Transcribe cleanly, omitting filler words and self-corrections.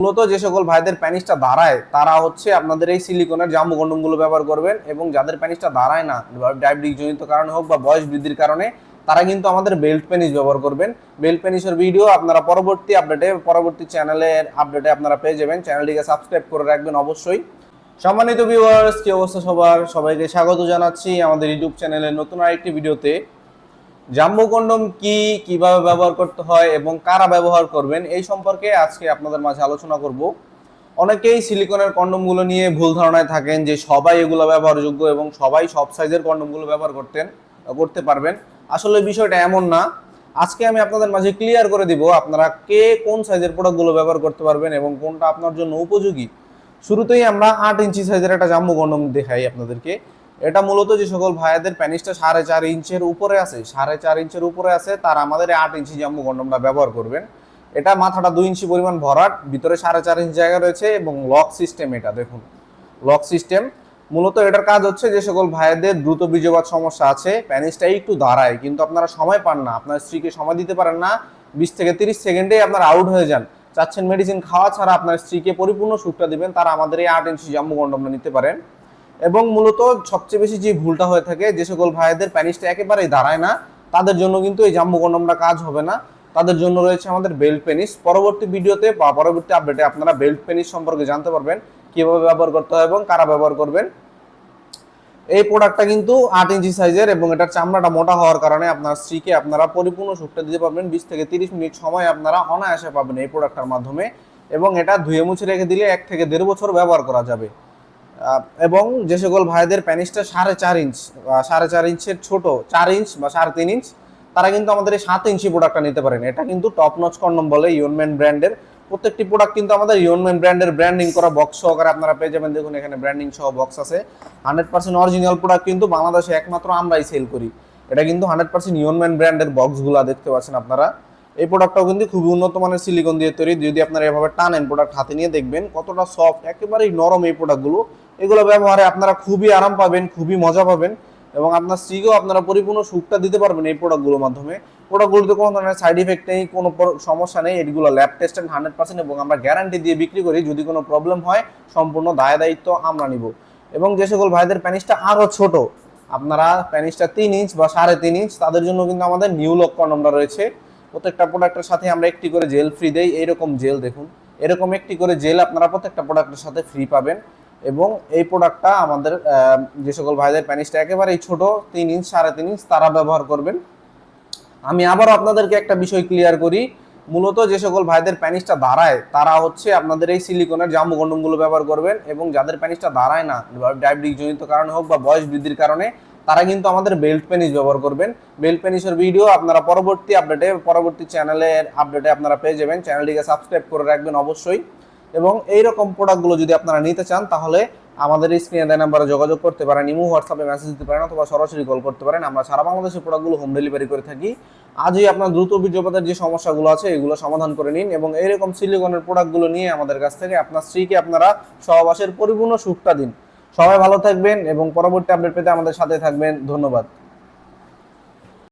মূলত যে সকল ভাইদের প্যানিসটা দাঁড়ায় তারা হচ্ছে আপনাদের এই সিলিকনের জাম্বু কন্ডমগুলো ব্যবহার করবেন, এবং যাদের প্যানিসটা দাঁড়ায় না, ডায়াবেটিক জনিত কারণে হোক বা বয়স বৃদ্ধির কারণে, তারা কিন্তু আমাদের বেল্ট পেনিস ব্যবহার করবেন। বেল্ট পেনিসের ভিডিও আপনারা পরবর্তী চ্যানেলের আপডেটে আপনারা পেয়ে যাবেন। চ্যানেলটিকে সাবস্ক্রাইব করে রাখবেন অবশ্যই। সম্মানিত ভিউয়ার্স, কি অবস্থা সবার? সবাইকে স্বাগত জানাচ্ছি আমাদের ইউটিউব চ্যানেলের নতুন আরেকটি ভিডিওতে। জাম্বু কন্ডম কি, কিভাবে ব্যবহার করতে হয় এবং কারা ব্যবহার করবেন এই সম্পর্কে আজকে আপনাদের মাঝে আলোচনা করব। অনেকেই সিলিকনের কন্ডমগুলো নিয়ে ভুল ধারণায় থাকেন যে সবাই এগুলো ব্যবহারযোগ্য এবং সবাই সব সাইজের কন্ডমগুলো ব্যবহার করতে পারবেন। আসলে বিষয়টা এমন না। আজকে আমি আপনাদের মাঝে ক্লিয়ার করে দিব আপনারা কে কোন সাইজের প্রোডাক্টগুলো ব্যবহার করতে পারবেন এবং কোনটা আপনার জন্য উপযোগী। শুরুতেই আমরা 8 ইঞ্চি সাইজের একটা জাম্বু কন্ডম দেখাই আপনাদেরকে। এটা মূলত যে সকল ভাইয়াদের প্যানিসটা 4.5 ইঞ্চের উপরে আছে, 4.5 ইঞ্চের উপরে আছে, তারা আমাদের 8 ইঞ্চি জাম্বু কন্ডমটা ব্যবহার করবেন। এটা মাথাটা 2 ইঞ্চি পরিমাণ ভরাট, ভিতরে 4.5 ইঞ্চি জায়গা রয়েছে এবং লক সিস্টেম। এটা দেখুন লক সিস্টেম। মূলত এটার কাজ হচ্ছে যে সকল ভাইয়াদের দ্রুত বীর্যপাত সমস্যা আছে, প্যানিসটা একটু দাঁড়ায় কিন্তু আপনারা সময় পান না, আপনার স্ত্রীকে সময় দিতে পারেন না, 20 থেকে 30 সেকেন্ডেই আপনারা আউট হয়ে যান, চাচ্ছেন মেডিসিন খাওয়া ছাড়া আপনার স্ত্রীকে পরিপূর্ণ সুখটা দিবেন, তারা আমাদের এই 8 ইঞ্চি জাম্বু কন্ডমটা নিতে পারেন। এবং মূলত সবচেয়ে বেশি যে ভুলটা হয়ে থাকে, যে সকল ভাইদের প্যানিসটা একেবারেই দাঁড়ায় না, তাদের জন্য কিন্তু এই জাম্বু কন্ডমটা কাজ হবে না। তাদের জন্য রয়েছে আমাদের বেল্ট পেনিস। পরবর্তী ভিডিওতে বা পরবর্তী আপডেটে আপনারা বেল্ট পেনিস সম্পর্কে জানতে পারবেন, কিভাবে ব্যবহার করতে হয় এবং কারা ব্যবহার করবেন। এই প্রোডাক্টটা কিন্তু 8 ইঞ্চি সাইজের এবং এটার চামড়াটা মোটা হওয়ার কারণে আপনার স্ত্রীকে আপনারা পরিপূর্ণ সুখটা দিতে পারবেন। 20 থেকে 30 মিনিট সময় আপনারা অনায়াসে পাবেন এই প্রোডাক্টটার মাধ্যমে, এবং এটা ধুয়ে মুছে রেখে দিলে 1 থেকে 1.5 বছর ব্যবহার করা যাবে। এবং যে সকল ভাইদের প্যানিসটা 4.5 ইঞ্চের ছোট, 4 ইঞ্চ বা 3.5 ইঞ্চ, তারা কিন্তু আমাদের এই 7 ইঞ্চি প্রোডাক্টটা নিতে পারেন। এটা কিন্তু টপ নচ কন্ডম বলে, ইয়নম্যান ব্র্যান্ডের। প্রত্যেকটি প্রোডাক্ট কিন্তু আমাদের ইয়নম্যান ব্র্যান্ডের ব্র্যান্ডিং করা বক্স সহকারে আপনারা পেয়ে যাবেন। দেখুন এখানে ব্র্যান্ডিং সহ বক্স আছে। 100% অরিজিনাল প্রোডাক্ট কিন্তু বাংলাদেশে একমাত্র আমরাই সেল করি। এটা কিন্তু 100% ইয়নম্যান ব্র্যান্ডের বক্সগুলো দেখতে পাচ্ছেন আপনারা। এই প্রোডাক্টটাও কিন্তু খুবই উন্নত মানের সিলিকন দিয়ে তৈরি। যদি আপনারা এভাবে টানেন প্রোডাক্ট হাতে নিয়ে দেখবেন কতটা সফট, একেবারেই নরম এই প্রোডাক্টগুলো। এগুলো ব্যবহারে আপনারা খুবই আরাম পাবেন, খুবই মজা পাবেন, এবং আপনার স্ত্রীকেও আপনারা পরিপূর্ণ সুখটা দিতে পারবেন এই প্রোডাক্টগুলোর মাধ্যমে। প্রোডাক্টগুলোতে কোনো ধরনের সাইড ইফেক্ট নেই, কোনো সমস্যা নেই। এগুলো ল্যাব টেস্টেড 100%, এবং আমরা গ্যারান্টি দিয়ে বিক্রি করি। যদি কোনো প্রবলেম হয় সম্পূর্ণ দায়িত্ব আমরা নিব। এবং যে সকল ভাইদের প্যানিসটা আরও ছোট, আপনারা প্যানিসটা 3 ইঞ্চ বা 3.5 ইঞ্চ, তাদের জন্য কিন্তু আমাদের নিউ লক কন্ডমটা রয়েছে। প্রত্যেকটা প্রোডাক্টের সাথে আমরা একটি করে জেল ফ্রি দেই। এইরকম জেল দেখুন, এরকম একটি করে জেল আপনারা প্রত্যেকটা প্রোডাক্টের সাথে ফ্রি পাবেন। এবং এই প্রোডাক্টটা আমাদের যে সকল ভাইদের প্যানিসটা একেবারেই ছোট, 3 ইঞ্চ 3.5 ইঞ্চ, তারা ব্যবহার করবেন। আমি আবারও আপনাদেরকে একটা বিষয় ক্লিয়ার করি। মূলত যে সকল ভাইদের প্যানিসটা দাঁড়ায় তারা হচ্ছে আপনাদের এই সিলিকনের জাম্বু কন্ডমগুলো ব্যবহার করবেন, এবং যাদের প্যানিসটা দাঁড়ায় না, ডায়াবেটিক জনিত কারণে হোক বা বয়স বৃদ্ধির কারণে, তারা কিন্তু আমাদের বেল্ট পেনিস ব্যবহার করবেন। বেল্ট পেনিসের ভিডিও আপনারা পরবর্তী চ্যানেলের আপডেটে আপনারা পেয়ে যাবেন। চ্যানেলটিকে সাবস্ক্রাইব করে রাখবেন অবশ্যই। এবং এইরকম প্রোডাক্টগুলো যদি আপনারা নিতে চান, তাহলে আমাদের স্ক্রিনে দেওয়া নাম্বারে যোগাযোগ করতে পারেন, ইমো হোয়াটসঅ্যাপে মেসেজ দিতে পারেন, অথবা সরাসরি কল করতে পারেন। আমরা সারা বাংলাদেশের প্রোডাক্টগুলো হোম ডেলিভারি করে থাকি। আজই আপনার দ্রুত বীর্যপাতের যে সমস্যাগুলো আছে এগুলো সমাধান করে নিন, এবং এইরকম সিলিকনের প্রোডাক্টগুলো নিয়ে আমাদের কাছ থেকে আপনার স্ত্রীকে আপনারা সহবাসের পরিপূর্ণ সুখটা দিন। সবাই ভালো থাকবেন এবং পরবর্তী আপডেট পেতে আমাদের সাথে থাকবেন। ধন্যবাদ।